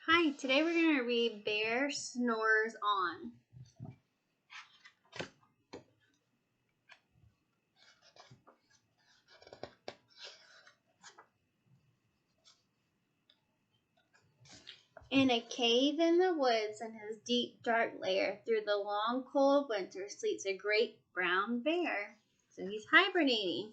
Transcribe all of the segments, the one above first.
Hi, today we're going to read Bear Snores On. In a cave in the woods in his deep dark lair, through the long cold winter sleeps a great brown bear. So he's hibernating.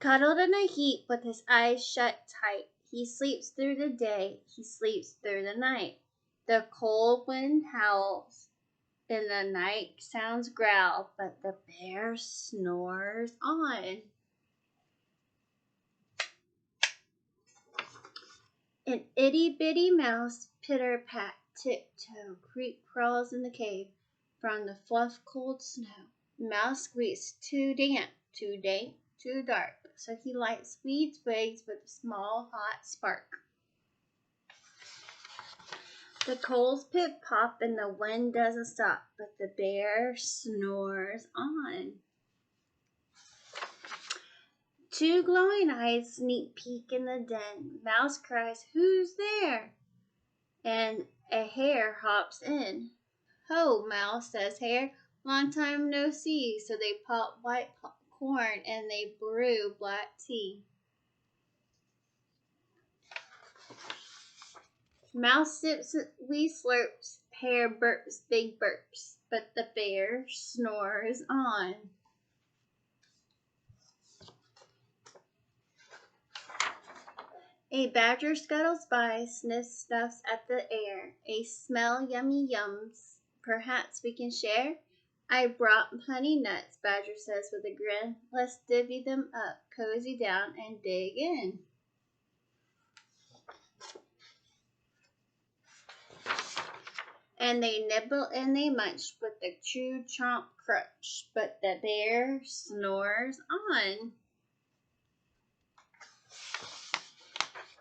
Cuddled in a heap with his eyes shut tight, he sleeps through the day, he sleeps through the night. The cold wind howls, in the night sounds growl, but the bear snores on. An itty-bitty mouse, pitter-pat, tiptoe, creep crawls in the cave from the fluff cold snow. Mouse squeaks, too damp, too dank, too dark, so he lights weed twigs with a small hot spark. The coals pip-pop and the wind doesn't stop, but the bear snores on. Two glowing eyes sneak peek in the den. Mouse cries, "Who's there?" And a hare hops in. "Ho, Mouse," says Hare, "long time no see." So they pop white corn and they brew black tea. Mouse sips wee slurps, Hare burps big burps, but the bear snores on. A badger scuttles by, sniffs, snuffs at the air. A smell, yummy yums, perhaps we can share? "I brought honey nuts," Badger says with a grin. "Let's divvy them up, cozy down, and dig in." And they nibble and they munch with the chew chomp crunch, but the bear snores on.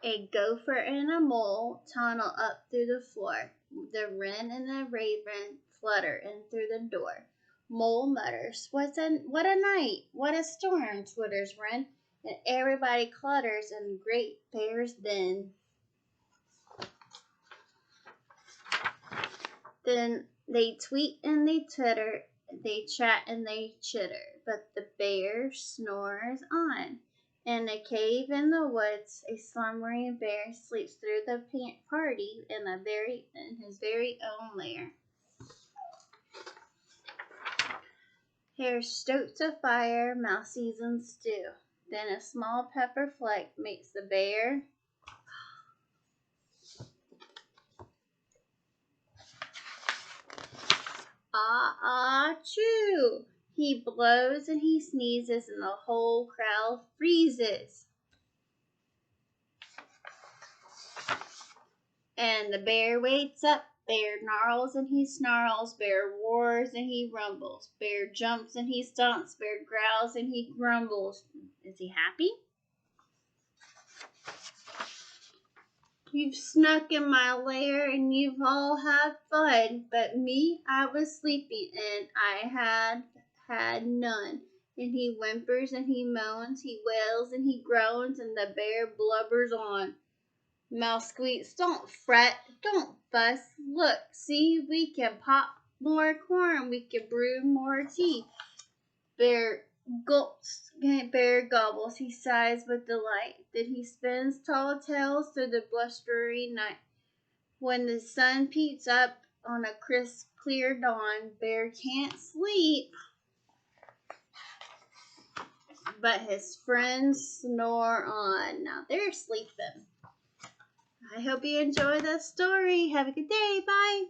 A gopher and a mole tunnel up through the floor. The wren and the raven flutter in through the door. Mole mutters, what a night, what a storm," twitters Wren, and everybody clutters in Great Bear's den. Then they tweet and they twitter, they chat and they chitter, but the bear snores on. In a cave in the woods, a slumbering bear sleeps through the party in his very own lair. Hare stokes a fire, Mouse seasons stew. Then a small pepper flake makes the bear chew. He blows and he sneezes and the whole crowd freezes. And the bear wakes up, bear gnarls and he snarls, bear roars and he rumbles, bear jumps and he stomps, bear growls and he grumbles. Is he happy? You've snuck in my lair and you've all had fun, but me, I was sleeping and I had none. And he whimpers and he moans, he wails and he groans, and the bear blubbers on. Mouse squeaks, "Don't fret, don't fuss. Look, see, we can pop more corn, we can brew more tea." Bear gulps, bear gobbles, he sighs with delight. Then he spins tall tales through the blustery night. When the sun peeps up on a crisp, clear dawn, Bear can't sleep, but his friends snore on. Now they're sleeping. I hope you enjoy the story. Have a good day. Bye.